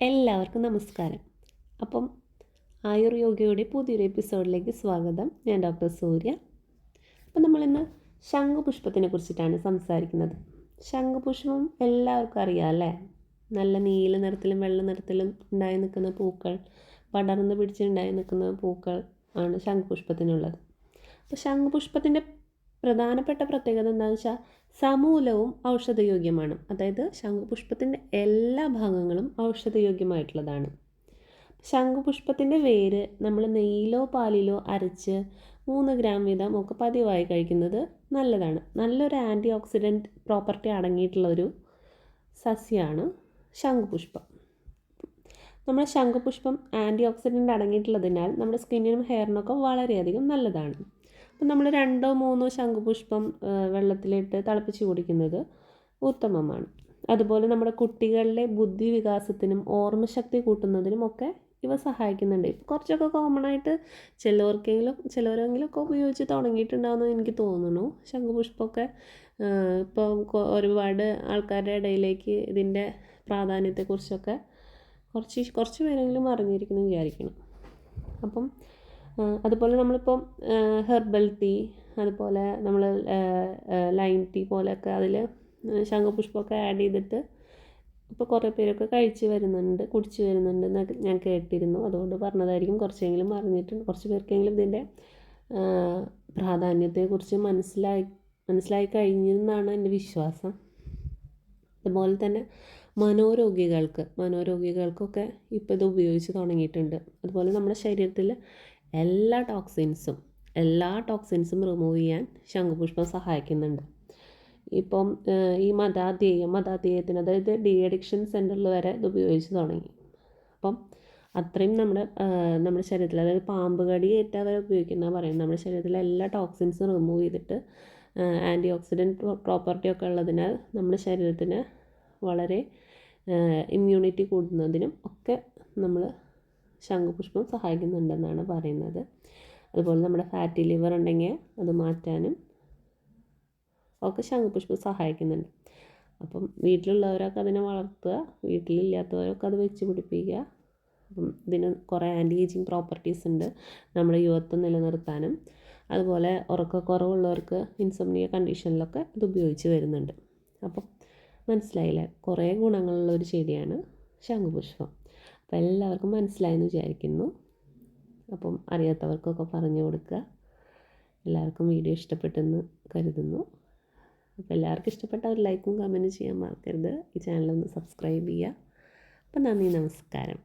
എല്ലാവർക്കും നമസ്കാരം. അപ്പം ആയുർയോഗയുടെ പുതിയൊരു എപ്പിസോഡിലേക്ക് സ്വാഗതം. ഞാൻ ഡോക്ടർ സൂര്യ. അപ്പം നമ്മളിന്ന് ശംഖുപുഷ്പത്തിനെ കുറിച്ചിട്ടാണ് സംസാരിക്കുന്നത്. ശംഖുപുഷ്പം എല്ലാവർക്കും അറിയാം അല്ലേ? നല്ല നീല നിറത്തിലും വെള്ള നിറത്തിലും ഉണ്ടായി നിൽക്കുന്ന പൂക്കൾ, പടർന്ന് പിടിച്ചുണ്ടായി നിൽക്കുന്ന പൂക്കൾ ആണ് ശംഖുപുഷ്പത്തിനുള്ളത്. അപ്പോൾ ശംഖുപുഷ്പത്തിൻ്റെ പ്രധാനപ്പെട്ട പ്രത്യേകത എന്താണെന്ന് വെച്ചാൽ സമൂലവും ഔഷധയോഗ്യമാണ്. അതായത് ശംഖുപുഷ്പത്തിൻ്റെ എല്ലാ ഭാഗങ്ങളും ഔഷധയോഗ്യമായിട്ടുള്ളതാണ്. ശംഖുപുഷ്പത്തിൻ്റെ വേര് നമ്മൾ നെയ്യിലോ പാലിലോ അരച്ച് 3 ഗ്രാം വീതം ഒക്കെ പതിവായി കഴിക്കുന്നത് നല്ലതാണ്. നല്ലൊരു ആൻറ്റി ഓക്സിഡൻറ്റ് പ്രോപ്പർട്ടി അടങ്ങിയിട്ടുള്ള ഒരു സസ്യമാണ് ശംഖുപുഷ്പം. നമ്മുടെ ശംഖുപുഷ്പം ആൻറ്റി ഓക്സിഡൻറ്റ് അടങ്ങിയിട്ടുള്ളതിനാൽ നമ്മുടെ സ്കിന്നിനും ഹെയറിനൊക്കെ വളരെയധികം നല്ലതാണ്. അപ്പം നമ്മൾ 2-3 ശംഖുപുഷ്പം വെള്ളത്തിലിട്ട് തിളപ്പിച്ച് കുടിക്കുന്നത് ഉത്തമമാണ്. അതുപോലെ നമ്മുടെ കുട്ടികളിലെ ബുദ്ധി വികാസത്തിനും ഓർമ്മശക്തി കൂട്ടുന്നതിനും ഒക്കെ ഇവ സഹായിക്കുന്നുണ്ട്. കുറച്ചൊക്കെ കോമൺ ആയിട്ട് ചിലവരെങ്കിലും ഒക്കെ ഉപയോഗിച്ച് തുടങ്ങിയിട്ടുണ്ടാകുമെന്ന് എനിക്ക് തോന്നുന്നു. ശംഖുപുഷ്പമൊക്കെ ഇപ്പോൾ ഒരുപാട് ആൾക്കാരുടെ ഇടയിലേക്ക് ഇതിൻ്റെ പ്രാധാന്യത്തെക്കുറിച്ചൊക്കെ കുറച്ച് പേരെങ്കിലും അറിഞ്ഞിരിക്കുന്നു വിചാരിക്കണം. അപ്പം അതുപോലെ നമ്മളിപ്പം ഹെർബൽ ടീ, അതുപോലെ നമ്മൾ ലൈം ടീ പോലെയൊക്കെ അതിൽ ശംഖുപുഷ്പമൊക്കെ ആഡ് ചെയ്തിട്ട് ഇപ്പോൾ കുറേ പേരൊക്കെ കുടിച്ച് വരുന്നുണ്ട് എന്നൊക്കെ ഞാൻ കേട്ടിരുന്നു. അതുകൊണ്ട് പറഞ്ഞതായിരിക്കും. കുറച്ചെങ്കിലും അറിഞ്ഞിട്ടുണ്ട്, കുറച്ച് പേർക്കെങ്കിലും ഇതിൻ്റെ പ്രാധാന്യത്തെക്കുറിച്ച് മനസ്സിലായി കഴിഞ്ഞെന്നാണ് എൻ്റെ വിശ്വാസം. അതുപോലെ തന്നെ മനോരോഗികൾക്കൊക്കെ ഇപ്പോൾ ഇത് ഉപയോഗിച്ച് തുടങ്ങിയിട്ടുണ്ട്. അതുപോലെ നമ്മുടെ ശരീരത്തിൽ എല്ലാ ടോക്സിൻസും റിമൂവ് ചെയ്യാൻ ശംഖുപുഷ്പം സഹായിക്കുന്നുണ്ട്. ഇപ്പം ഈ മതാധ്യേയത്തിന് അതായത് ഡി അഡിക്ഷൻ സെൻറ്ററിൽ വരെ ഇത് ഉപയോഗിച്ച് തുടങ്ങി. അപ്പം അത്രയും നമ്മുടെ ശരീരത്തിൽ, അതായത് പാമ്പ് കടി ഏറ്റാൽ വരെ ഉപയോഗിക്കുന്ന പറയുന്നത് നമ്മുടെ ശരീരത്തിലെ എല്ലാ ടോക്സിൻസും റിമൂവ് ചെയ്തിട്ട് ആൻറ്റി ഓക്സിഡൻറ്റ് പ്രോപ്പർട്ടി ഒക്കെ ഉള്ളതിനാൽ നമ്മുടെ ശരീരത്തിന് വളരെ ഇമ്മ്യൂണിറ്റി കൂടുന്നതിനും ഒക്കെ നമ്മൾ ശംഖുപുഷ്പം സഹായിക്കുന്നുണ്ടെന്നാണ് പറയുന്നത്. അതുപോലെ നമ്മുടെ ഫാറ്റി ലിവർ ഉണ്ടെങ്കിൽ അത് മാറ്റാനും ഒക്കെ ശംഖുപുഷ്പം സഹായിക്കുന്നുണ്ട്. അപ്പം വീട്ടിലുള്ളവരൊക്കെ അതിനെ വളർത്തുക, വീട്ടിലില്ലാത്തവരൊക്കെ അത് വെച്ച് പിടിപ്പിക്കുക. അപ്പം ഇതിന് കുറേ ആൻറ്റി ഏജിങ് പ്രോപ്പർട്ടീസ് ഉണ്ട്. നമ്മുടെ യുവത്വം നിലനിർത്താനും അതുപോലെ ഉറക്കക്കുറവുള്ളവർക്ക് ഇൻസോംനിയ കണ്ടീഷനിലൊക്കെ ഇത് ഉപയോഗിച്ച് വരുന്നുണ്ട്. അപ്പം മനസ്സിലായില്ലേ? കുറേ ഗുണങ്ങളുള്ള ഒരു ചെടിയാണ് ശംഖുപുഷ്പം. അപ്പോൾ എല്ലാവർക്കും മനസ്സിലായെന്ന് വിചാരിക്കുന്നു. അപ്പം അറിയാത്തവർക്കൊക്കെ പറഞ്ഞു കൊടുക്കുക. എല്ലാവർക്കും വീഡിയോ ഇഷ്ടപ്പെട്ടെന്ന് കരുതുന്നു. അപ്പോൾ എല്ലാവർക്കും ഇഷ്ടപ്പെട്ട ഒരു ലൈക്കും കമൻറ്റും ചെയ്യാൻ മറക്കരുത്. ഈ ചാനലൊന്ന് സബ്സ്ക്രൈബ് ചെയ്യുക. അപ്പം നന്ദി, നമസ്കാരം.